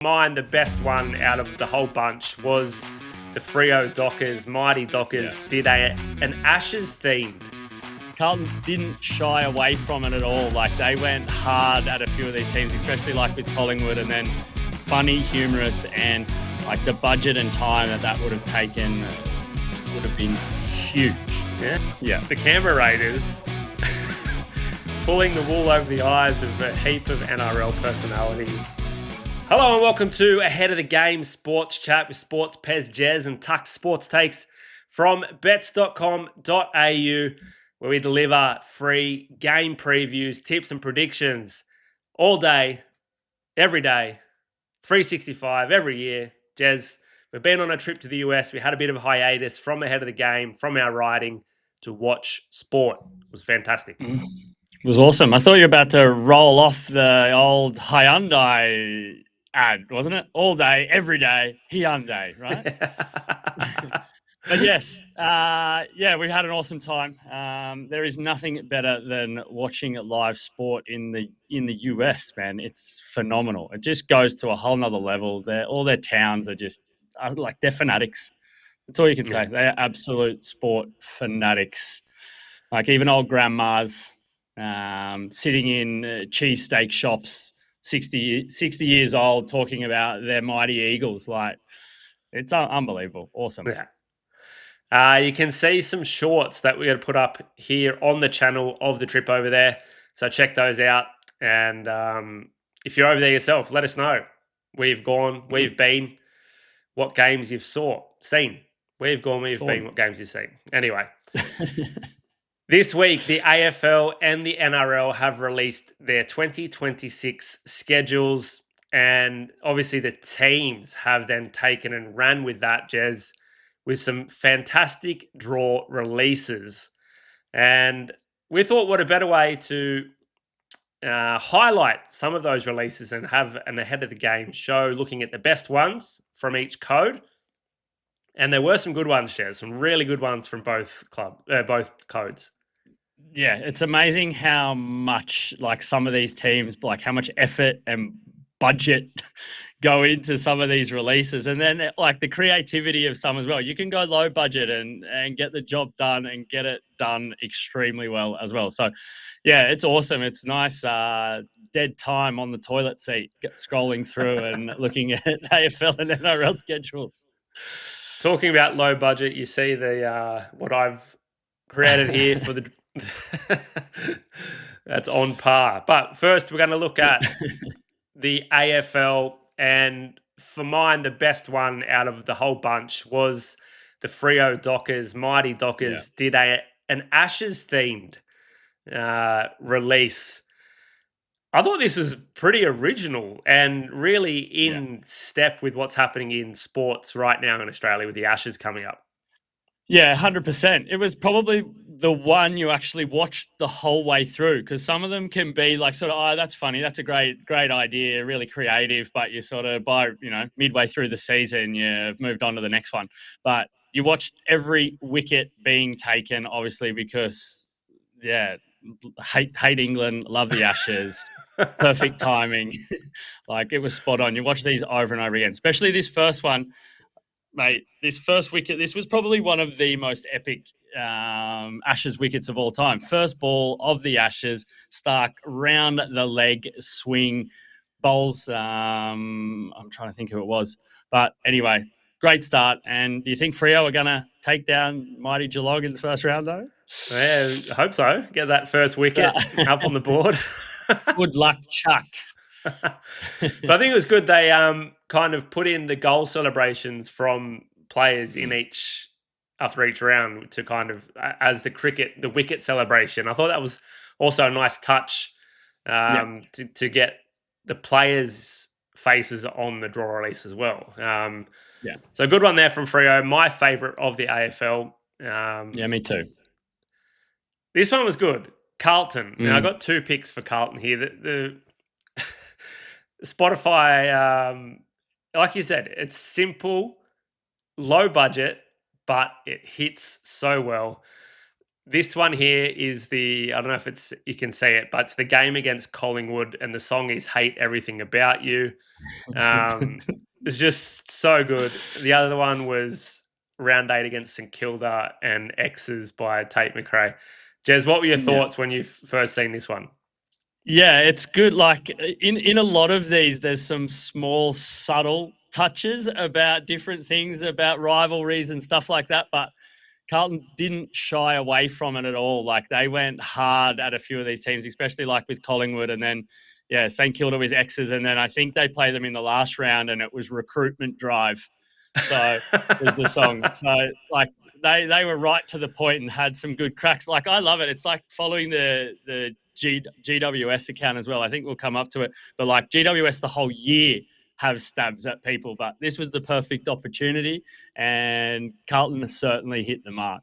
Mine, the best one out of the whole bunch was the Freo Dockers, mighty Dockers, did an Ashes themed. Carlton didn't shy away from it at all. Like, they went hard at a few of these teams, especially like with Collingwood, and then funny, humorous, and like the budget and time that would have taken would have been huge. Yeah. The Canberra Raiders pulling the wool over the eyes of a heap of NRL personalities. Hello and welcome to Ahead of the Game Sports Chat with Sports Pez Jez and Tuck's Sports Takes from bets.com.au, where we deliver free game previews, tips and predictions all day, every day, 365 every year. Jez, we've been on a trip to the US. We had a bit of a hiatus from Ahead of the Game, from our writing to watch sport. It was fantastic. It was awesome. I thought you were about to roll off the old Hyundai ad, wasn't it? All day, every day, Hyundai, right? But yes, we had an awesome time. There is nothing better than watching live sport in the US, man. It's phenomenal. It just goes to a whole nother level. All their towns are just like, they're fanatics. That's all you can say. They're absolute sport fanatics. Like, even old grandmas sitting in cheesesteak shops, 60 years old, talking about their mighty Eagles. Like, it's unbelievable. Awesome. Yeah. You can see some shorts that we're going to put up here on the channel of the trip over there. So check those out. And if you're over there yourself, let us know where you've gone, where you've been, what games you've seen. Where you've gone, where you've been, what games you've seen. Anyway. This week, the AFL and the NRL have released their 2026 schedules, and obviously the teams have then taken and ran with that, Jez, with some fantastic draw releases. And we thought, what a better way to highlight some of those releases and have an Ahead of the Game show looking at the best ones from each code. And there were some good ones, Jez, some really good ones from both codes. Yeah, it's amazing how much, like, some of these teams, like, how much effort and budget go into some of these releases, and then like the creativity of some as well. You can go low budget and get the job done and get it done extremely well as well. So yeah, it's awesome. It's nice dead time on the toilet seat, scrolling through and looking at AFL and NRL schedules. Talking about low budget, you see the what I've created here for the that's on par. But first, we're going to look at the AFL, and for mine, the best one out of the whole bunch was the Freo Dockers, mighty Dockers, did an Ashes themed release. I thought this was pretty original and really in step with what's happening in sports right now in Australia with the Ashes coming up. Yeah, 100%. It was probably the one you actually watched the whole way through, because some of them can be like, sort of, oh, that's funny, that's a great idea, really creative, but you sort of, by midway through the season, you've moved on to the next one. But you watched every wicket being taken, obviously, because hate England, love the Ashes, perfect timing. Like, it was spot on. You watch these over and over again, especially this first one. Mate, this first wicket, this was probably one of the most epic Ashes wickets of all time. First ball of the Ashes, Stark round the leg swing, bowls. I'm trying to think who it was. But anyway, great start. And do you think Freo are going to take down mighty Geelong in the first round, though? Yeah, I hope so. Get that first wicket up on the board. Good luck, Chuck. But I think it was good they kind of put in the goal celebrations from players in after each round to kind of as the wicket celebration. I thought that was also a nice touch to get the players' faces on the draw release as well. So good one there from Freo. My favourite of the AFL. Yeah, me too. This one was good. Carlton. Now I got two picks for Carlton here. The Spotify, like you said, it's simple, low budget, but it hits so well. This one here is I don't know if you can see it, but it's the game against Collingwood, and the song is "Hate Everything About You." It's just so good. The other one was round 8 against St Kilda and X's by Tate McRae. Jez, what were your Yeah. thoughts when you first seen this one? Yeah, it's good. Like in a lot of these, there's some small, subtle touches about different things, about rivalries and stuff like that. But Carlton didn't shy away from it at all. Like they went hard at a few of these teams, especially like with Collingwood, and then St Kilda with X's, and then I think they played them in the last round, and it was recruitment drive. So was the song. So like they were right to the point and had some good cracks. Like I love it. It's like following the GWS account as well. I think we'll come up to it, but like GWS the whole year have stabs at people, but this was the perfect opportunity, and Carlton certainly hit the mark.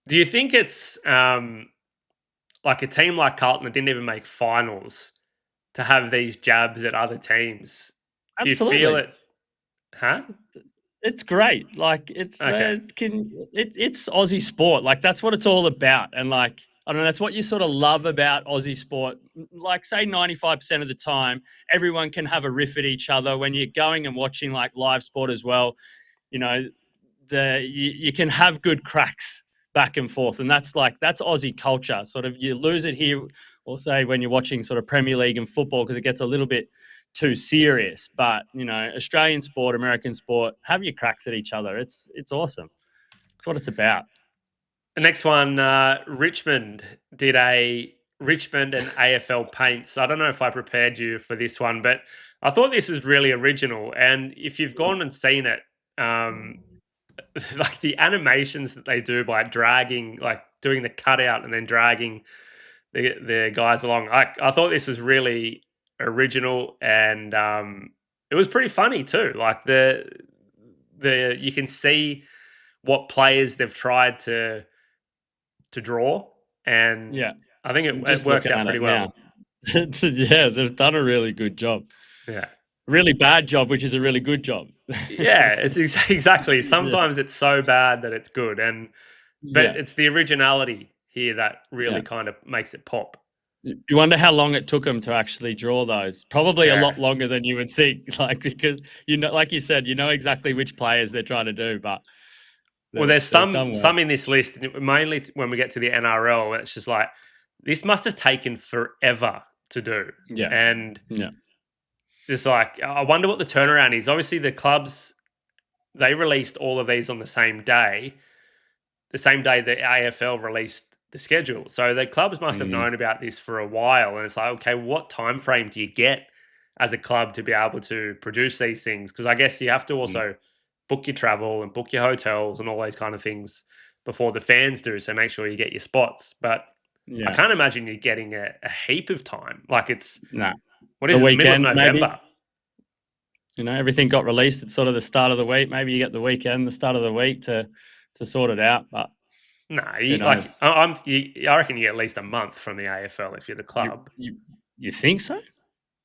Do you think it's like a team like Carlton that didn't even make finals to have these jabs at other teams? Do you feel Absolutely. it? Huh? It's great. Like Okay. it's Aussie sport. Like that's what it's all about. And like I don't know, that's what you sort of love about Aussie sport. Like say 95% of the time, everyone can have a riff at each other when you're going and watching like live sport as well. You know, you can have good cracks back and forth, and that's Aussie culture. Sort of you lose it here, or say when you're watching sort of Premier League and football because it gets a little bit too serious. But you know, Australian sport, American sport, have your cracks at each other. It's awesome. It's what it's about. The next one, Richmond did a Richmond and AFL Paints. I don't know if I prepared you for this one, but I thought this was really original. And if you've gone and seen it, um, like the animations that they do by dragging, like doing the cutout and then dragging the guys along, I thought this was really original, and it was pretty funny too. Like the you can see what players they've tried to draw, and Yeah, I think I'm it just worked looking out at pretty it well. now. Yeah, they've done a really good job. Yeah. Really bad job, which is a really good job. Yeah, it's exactly. Yeah, Sometimes it's so bad that it's good, but yeah, it's the originality here that yeah. really kind of makes it pop. You wonder how long it took them to actually draw those. Probably a Yeah. lot longer than you would think, like, because, you know, like you said, you know exactly which players they're trying to do, but Well, there's they've done well. some in this list, mainly when we get to the NRL, it's just like this must have taken forever to do, Yeah, and yeah. just like I wonder what the turnaround is. Obviously, the clubs they released all of these on the same day the AFL released the schedule. So the clubs must have Mm, known about this for a while, and it's like, okay, what time frame do you get as a club to be able to produce these things? Because I guess you have to mm. also book your travel and book your hotels and all those kind of things before the fans do. So make sure you get your spots. But I Yeah, can't imagine you're getting a heap of time. Like it's nah. what The is it? The middle of weekend, maybe. November. You know, everything got released at sort of the start of the week. Maybe you get the weekend, the start of the week to sort it out, but No, who knows? I reckon you get at least a month from the AFL if you're the You club. you you think so?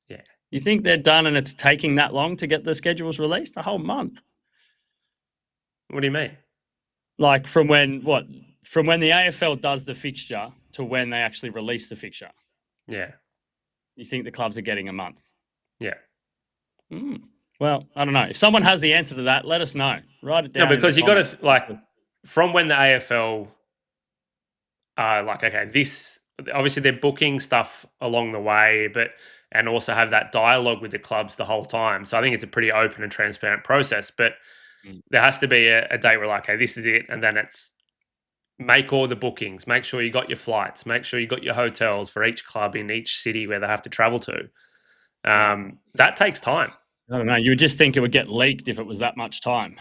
Yeah. You think they're done and it's taking that long to get the schedules released? A whole month? What do you mean? Like from when what? From when the AFL does the fixture to when they actually release the fixture. Yeah. You think the clubs are getting a month? Yeah. Mm. Well, I don't know. If someone has the answer to that, let us know. Write it No, down in the because you got comments. to like from when the AFL like okay, this obviously they're booking stuff along the way, but and also have that dialogue with the clubs the whole time. So I think it's a pretty open and transparent process. But Mm. there has to be a date where like, okay, this is it, and then it's make all the bookings, make sure you got your flights, make sure you got your hotels for each club in each city where they have to travel to. Yeah. That takes time. I don't know. You would just think it would get leaked if it was that much time.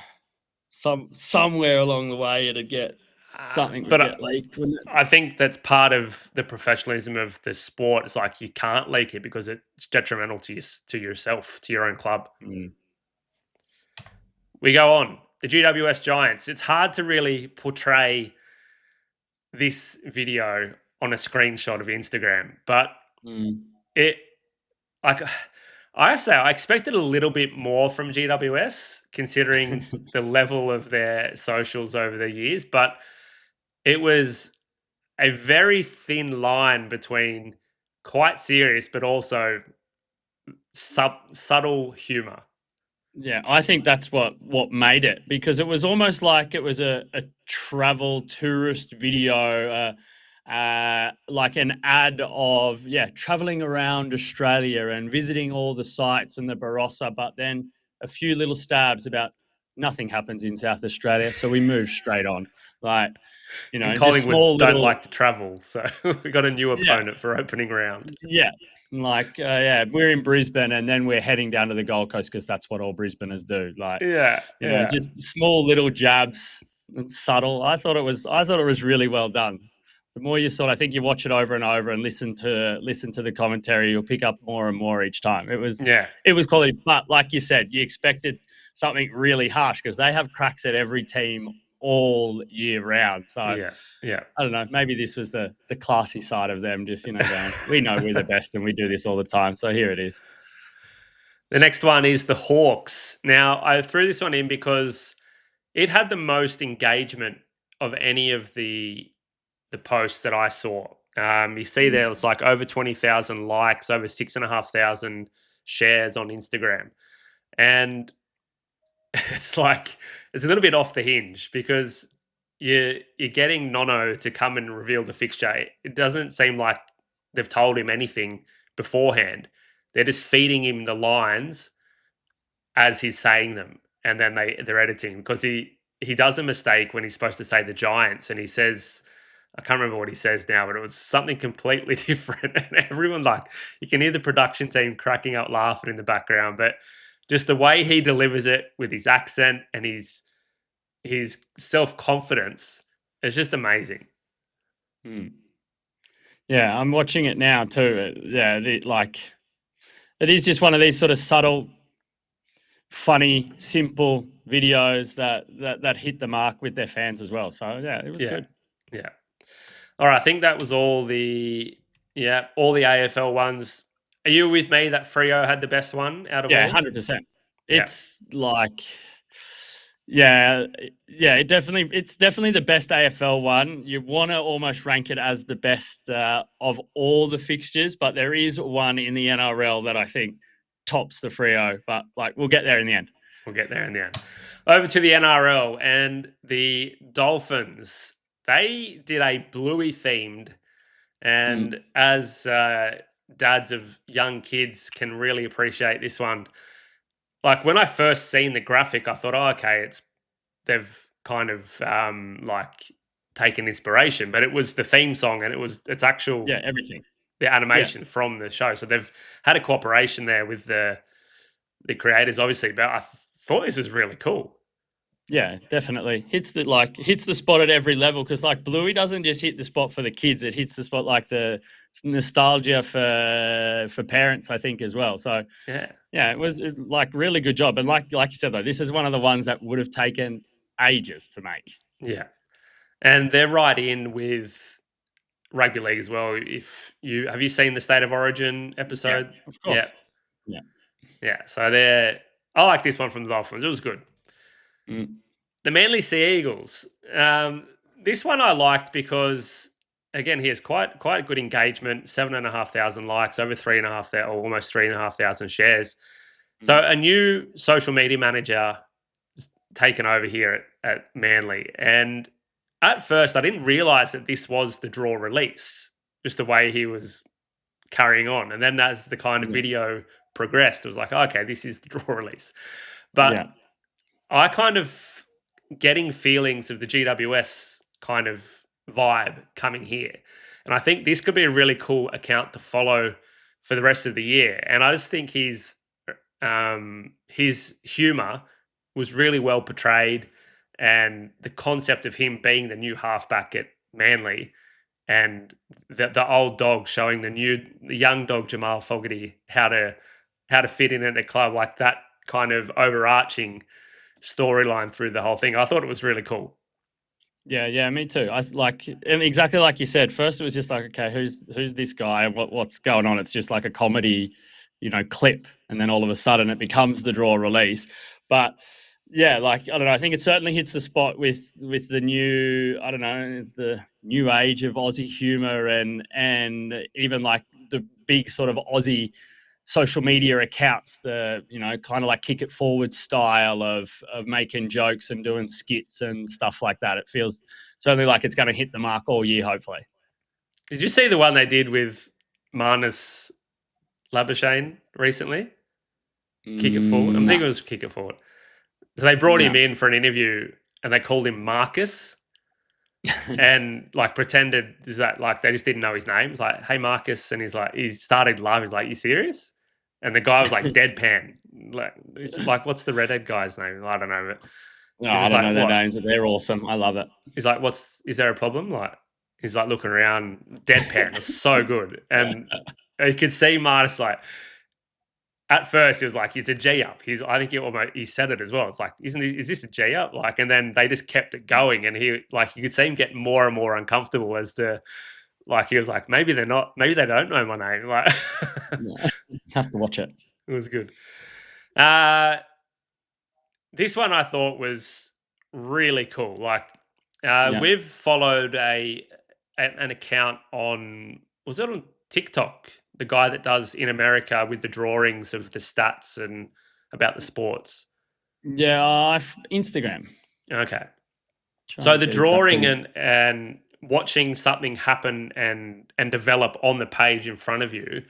Somewhere along the way, it'd get something would But get leaked, wouldn't it? I think that's part of the professionalism of the sport. It's like you can't leak it because it's detrimental to yourself, to your own club. Mm. We go on the GWS Giants. It's hard to really portray this video on a screenshot of Instagram, but Mm. it like I have to say I expected a little bit more from GWS considering the level of their socials over the years, but it was. a very thin line between quite serious but also subtle humor. Yeah, I think that's what made it, because it was almost like it was a travel tourist video, like an ad of traveling around Australia and visiting all the sites and the Barossa, but then a few little stabs about nothing happens in South Australia, so we move straight on, like And just Collingwood small don't little. like to travel, so we got a new Yeah, opponent for opening round. yeah. Like, we're in Brisbane and then we're heading down to the Gold Coast because that's what all Brisbaners do. Like, Yeah, yeah, just small little jabs and subtle. I thought it was really well done. The more you I think you watch it over and over and listen to the commentary, you'll pick up more and more each time. yeah, It was quality, but like you said, you expected something really harsh because they have cracks at every team all year round. So yeah, yeah. I don't know. Maybe this was the classy side of them, just going. We know we're the best, and we do this all the time. So here it is. The next one is the Hawks. Now, I threw this one in because it had the most engagement of any of the posts that I saw. You see Mm. there, it's like over 20,000 likes, over 6,500 shares on Instagram. And it's like, it's a little bit off the hinge because you're getting Nonno to come and reveal the fixture. It doesn't seem like they've told him anything beforehand. They're just feeding him the lines as he's saying them, and then they're editing because he does a mistake when he's supposed to say the Giants, and he says, I can't remember what he says now, but it was something completely different, and everyone, like, you can hear the production team cracking up laughing in the background, but just the way he delivers it with his accent and his self confidence is just amazing. Mm. Yeah, I'm watching it now too. Yeah, it is just one of these sort of subtle, funny, simple videos that hit the mark with their fans as well. So yeah, it was Yeah, good. yeah. All right, I think that was all the AFL ones. Are you with me that Freo had the best one out of Yeah, all? 100%. Yeah, It's like, yeah, yeah. It's definitely the best AFL one. You want to almost rank it as the best of all the fixtures, but there is one in the NRL that I think tops the Freo. But like, we'll get there in the end. we'll get there in the end. Over to the NRL and the Dolphins. They did a Bluey themed, and Mm. as dads of young kids can really appreciate this one. Like when I first seen the graphic, I thought, oh, okay, they've kind of like taken inspiration, but it was the theme song and it's actual Yeah, everything. the Yeah, animation from the show. So they've had a cooperation there with the creators, obviously. But thought this was really cool. yeah, definitely hits the spot at every level, because like Bluey doesn't just hit the spot for the kids; it hits the spot like the nostalgia for parents, I think, as well. So Yeah, yeah, it was like really good job. And like you said though, this is one of the ones that would have taken ages to make. yeah, and they're right in with rugby league as well. If you have you seen the State of Origin Yeah, episode? of Yeah, course. Yeah. yeah. So they're I like this one from the Dolphins. It was good. Mm. The Manly Sea Eagles. This one I liked because again, he has quite good engagement. 7,500 likes, over 3,500, or almost 3,500 shares. So Mm. a new social media manager has taken over here at Manly, and at first I didn't realize that this was the draw release. Just the way he was carrying on, and then as the kind of Yeah. video progressed, it was like, okay, this is the draw release. But Yeah. I kind of getting feelings of the GWS kind of vibe coming here. And I think this could be a really cool account to follow for the rest of the year. And I just think his humor was really well portrayed, and the concept of him being the new halfback at Manly, and the old dog showing the young dog Jamal Fogarty how to fit in at the club, like that kind of overarching storyline through the whole thing. I thought it was really cool. Yeah, yeah, me too. And exactly like you said. First, it was just like, okay, who's this guy? What's going on? It's just like a comedy, clip, and then all of a sudden it becomes the draw release. But yeah, like I don't know. I think it certainly hits the spot with the new. I don't know. It's the new age of Aussie humor and even like the big sort of Aussie social media accounts. The kind of like kick it forward style of making jokes and doing skits and stuff like that. It feels certainly like it's going to hit the mark all year. Hopefully. Did you see the one they did with Marnus Labuschagne recently? Kick it forward. I No, think it was kick it forward. So they brought him no. in for an interview and they called him Marcus and like pretended is that like they just didn't know his name. It's like, hey Marcus, and he's like he started laughing. He's like, you serious? And the guy was like deadpan. Like it's like what's the redhead guy's name? I don't know. But No, he's I just don't like, know their what? names, but they're awesome. I love it. He's like, is there a problem? Like he's like looking around, deadpan. It's so good. And you could see Marcus like at first, it was like, "It's a G up." I think he said it as well. It's like, is this a G up?" Like, and then they just kept it going, and he like you could see him get more and more uncomfortable as to like he was like, maybe they're not, maybe they don't know my name. Like, Yeah. Have to watch it. it was good. Uh, this one I thought was really cool. Like, Yeah. we've followed an account on was it on TikTok? The guy that does in America with the drawings of the stats and about the sports. Yeah, Instagram. Okay. Trying So to the get exactly. drawing and watching something happen and develop on the page in front of you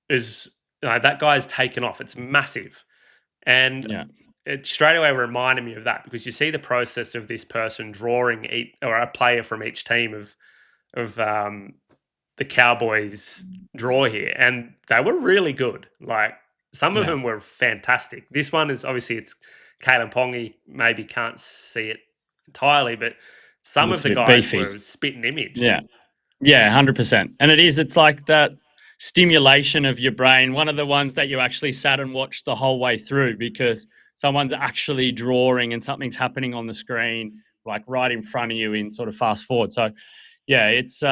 is that guy's taken off. It's massive. And Yeah. it straight away reminded me of that because you see the process of this person drawing each or a player from each team of the Cowboys draw here, and they were really good. Like some of Yeah. them were fantastic. This one is obviously it's Kalen Pongy. Maybe can't see it entirely, but some of Looks a the bit guys beefy. were spitting image. Yeah. Yeah, 100%. And it's like that stimulation of your brain, one of the ones that you actually sat and watched the whole way through because someone's actually drawing and something's happening on the screen, like right in front of you in sort of fast forward. So yeah, it's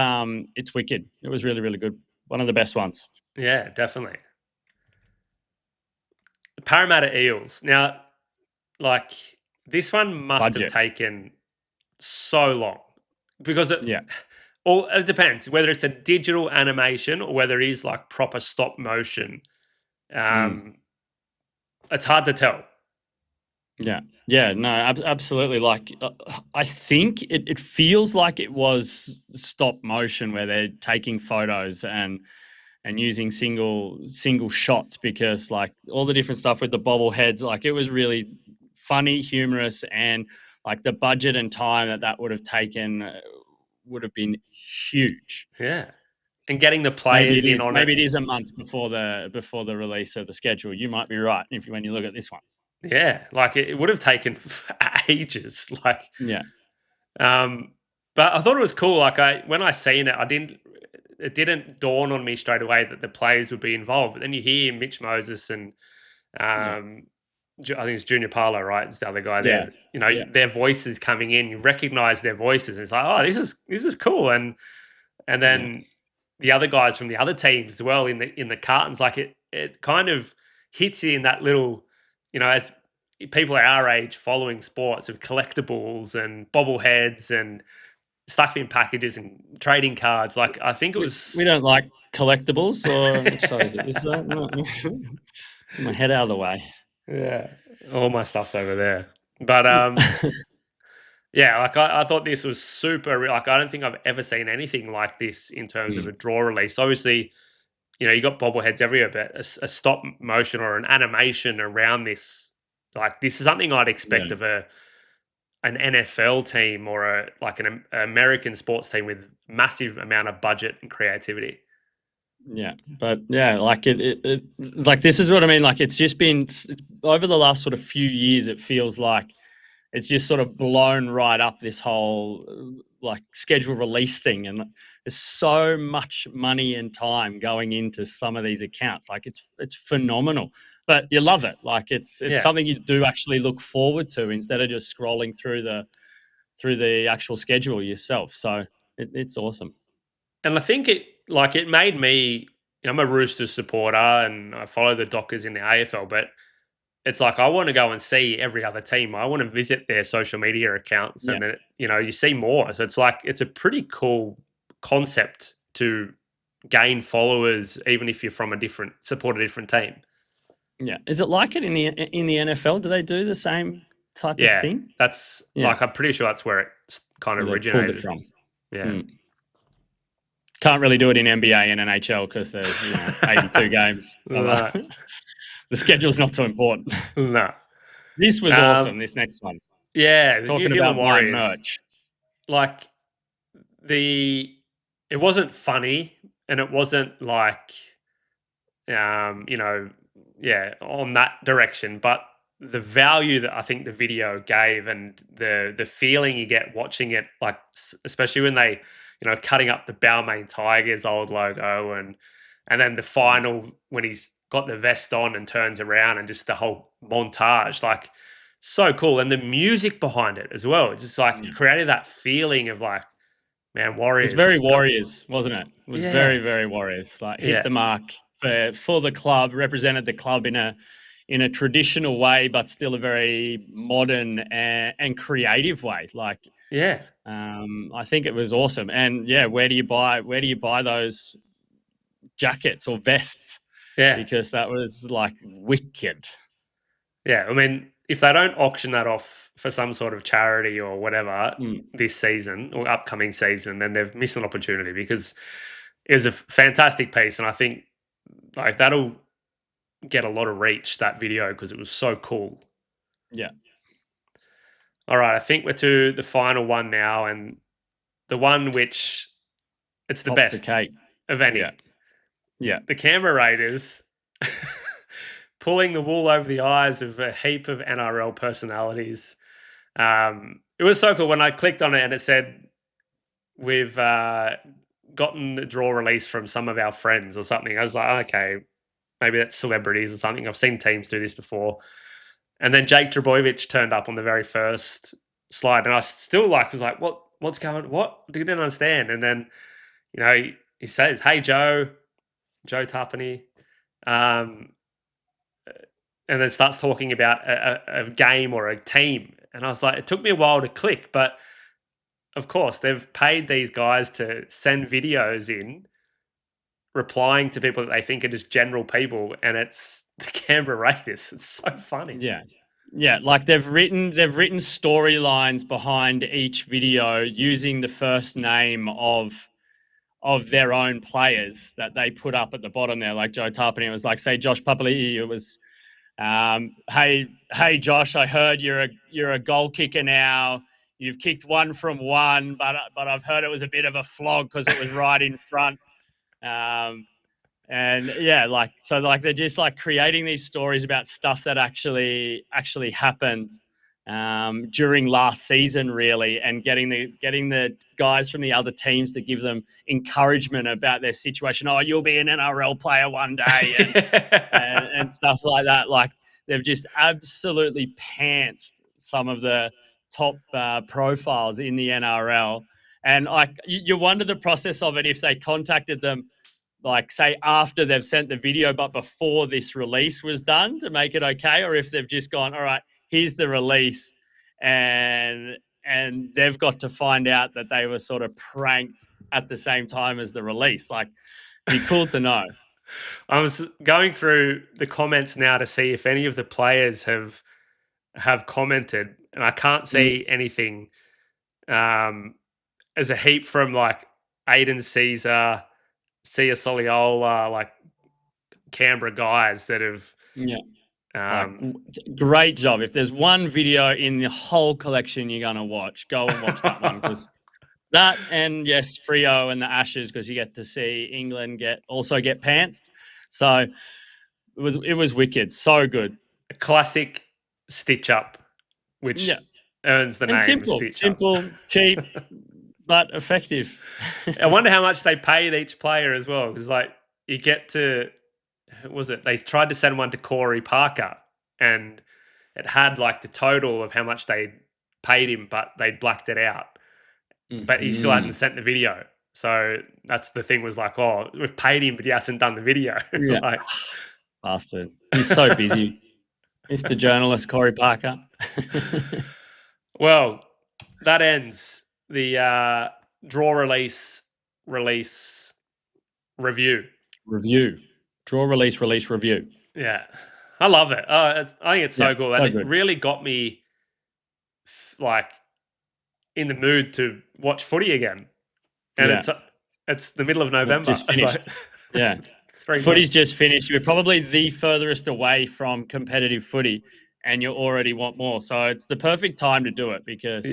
wicked. It was really, really good. One of the best ones. Yeah, definitely. Parramatta Eels. Now, like this one must have Budget. taken so long because Yeah. it depends whether it's a digital animation or whether it is like proper stop motion. Mm. Um, it's hard to tell. Yeah. Yeah, no, absolutely. Like, I think it feels like it was stop motion where they're taking photos and using single shots because like all the different stuff with the bobbleheads, like it was really funny, humorous, and like the budget and time that would have taken would have been huge. Yeah, and getting the Maybe players it in is. on it. Maybe it is a month before the release of the schedule. You might be right when you look at this one. Yeah, like it would have taken ages. Like, Yeah. um, but I thought it was cool. Like when I seen it, it didn't dawn on me straight away that the players would be involved. But then you hear Mitch Moses and Yeah. um, I think it's Junior Parlo, right? It's the other guy Yeah. there. You know, Yeah. their voices coming in, you recognize their voices. And it's like, oh, this is cool. And Yeah. then the other guys from the other teams as well in the cartons, like it kind of hits you in that little, as people our age following sports of collectibles and bobbleheads and stuff in packages and trading cards. Like I think it We was don't like collectibles, or which side is it? This side? No. Get my head out of the way. yeah, all my stuff's over there. But yeah, like I thought this was super. Like I don't think I've ever seen anything like this in terms of Mm, a draw release. Obviously, you got bobbleheads everywhere, but a stop motion or an animation around this, like this is something I'd yeah, expect of an NFL team or an American sports team with massive amount of budget and creativity. yeah, but yeah, like like this is what I mean. Like it's just been over the last sort of few years. It feels like it's just sort of blown right up this whole like schedule release thing, and there's so much money and time going into some of these accounts. Like it's phenomenal, but you love it. Like it's Yeah, something you do actually look forward to instead of just scrolling through the actual schedule yourself. So it's awesome. and I think it made me. I'm a Roosters supporter and I follow the Dockers in the AFL, but it's like I want to go and see every other team. I want to visit their social media accounts, Yeah. and then you see more. So it's like it's a pretty cool concept to gain followers, even if you're from support a different team. Yeah. Is it like it in the NFL? Do they do the same type of Yeah, thing? that's Yeah. I'm pretty sure that's where it's kind of Where they've pulled it originated. from. Yeah. Can't really do it in NBA and NHL because there's 82 games. No. The schedule's not so important. No. This was awesome. This next one, Yeah, the New talking Zealand about buying Warriors. merch. Like it wasn't funny, and it wasn't like on that direction, but the value that I think the video gave and the feeling you get watching it, like especially when they, cutting up the Balmain Tigers old logo and then the final when he's got the vest on and turns around and just the whole montage, like so cool. And the music behind it as well. It just like created that feeling of like, man, It was very Warriors. Warriors, wasn't it? It was Yeah. very, very Warriors. Like hit Yeah. the mark for the club, represented the club in a traditional way, but still a very modern and creative way. Like, Yeah. I think it was awesome. And yeah, where do you buy those jackets or vests? Yeah. Because that was like wicked. Yeah, I mean, if they don't auction that off for some sort of charity or whatever this season or upcoming season, then they've missed an opportunity because it was a fantastic piece, and I think like that'll get a lot of reach, that video, because it was so cool. Yeah. All right, I think we're to the final one now, and the one which it's the Tops the best cake of any. Yeah. Yeah. The Canberra Raiders pulling the wool over the eyes of a heap of NRL personalities. It was so cool when I clicked on it and it said we've gotten the draw release from some of our friends or something. I was like, okay, maybe that's celebrities or something. I've seen teams do this before. And then Jake Trbojevic turned up on the very first slide, and I still was like, what's going? What? I didn't understand. And then he says, "Hey Joe Tapani," and then starts talking about a game or a team, and I was like, it took me a while to click, but of course, they've paid these guys to send videos in, replying to people that they think are just general people, and it's the Canberra Raiders. It's so funny. Yeah. Yeah, like they've written storylines behind each video using the first name of their own players that they put up at the bottom there. Like Joe Tarpany, it was like, say Josh Papali'i, it was hey Josh, I heard you're a goal kicker now. You've kicked one from one, but I've heard it was a bit of a flog because it was right in front. And yeah, like they're just like creating these stories about stuff that actually happened during last season, really, and getting the guys from the other teams to give them encouragement about their situation. Oh, you'll be an NRL player one day, and stuff like that. Like they've just absolutely pantsed some of the top profiles in the NRL, and like you wonder the process of it if they contacted them, like say after they've sent the video but before this release was done to make it okay, or if they've just gone, all right, here's the release, and they've got to find out that they were sort of pranked at the same time as the release. Like, be cool to know. I was going through the comments now to see if any of the players have commented, and I can't see anything. As a heap from like Aiden Caesar, Sia Soliola, like Canberra guys that have. Yeah. Like, Um, great job. If there's one video in the whole collection you're going to watch, go and watch that one, because that, and yes, Freo and the Ashes, because you get to see England get pantsed. So it was wicked. So good. a classic stitch up, which earns the And name simple, stitch up. cheap, but effective. I wonder how much they paid each player as well, because like you get to, who was it? They tried to send one to Corey Parker, and it had like the total of how much they paid him, but they blacked it out. But he still hadn't sent the video. So that's the thing, was like, oh, we've paid him, but he hasn't done the video. Yeah. Like, bastard. He's so busy. Mr. Journalist Corey Parker. Well, that ends the draw release review. Review. Draw, release, review. Yeah, I love it. I think it's so cool, so and it good. really got me like in the mood to watch footy again. And Yeah. it's the middle of Well, it's November, just finished. so Yeah. 3 Footy's months. just finished. We're probably the furthest away from competitive footy, and you already want more. So it's the perfect time to do it because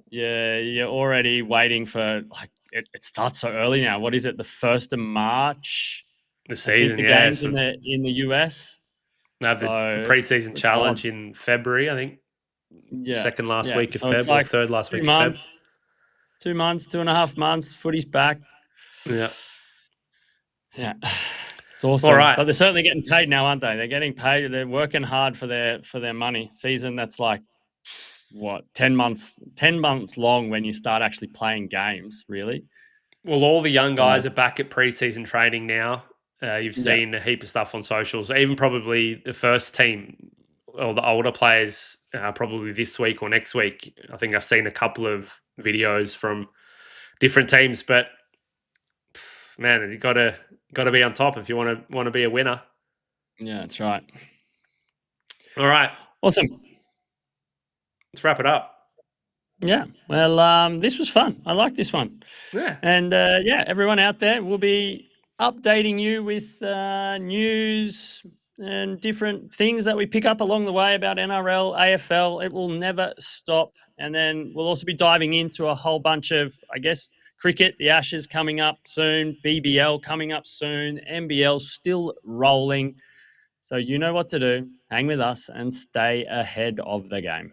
Yeah, you're already waiting for it starts so early now. What is it? The 1st of March. the I think season. the Yeah, games so in the US. they have the So preseason it's on. challenge in February. I think Yeah. second last Yeah. week of So it's Feb or like third last two week of Feb. months, 2 months, 2.5 months. Footy's back. Yeah. Yeah. It's All awesome. right. But they're certainly getting paid now, aren't they? They're getting paid. They're working hard for their money. Season that's like what, 10 months long when you start actually playing games, really. Well, all the young So guys are back at preseason training now. You've yeah. seen a heap of stuff on socials. Even probably the first team or the older players, probably this week or next week. I think I've seen a couple of videos from different teams, but man, you got to be on top if you want to be a winner. Yeah, that's right. All right, Awesome. let's wrap it up. Yeah. Well, this was fun. I like this one. Yeah, And yeah, everyone out there, we'll be updating you with news and different things that we pick up along the way about NRL, AFL. It will never stop. And then we'll also be diving into a whole bunch of, I guess, cricket, the Ashes coming up soon, BBL coming up soon, NBL still rolling. So you know what to do. Hang with us and stay ahead of the game.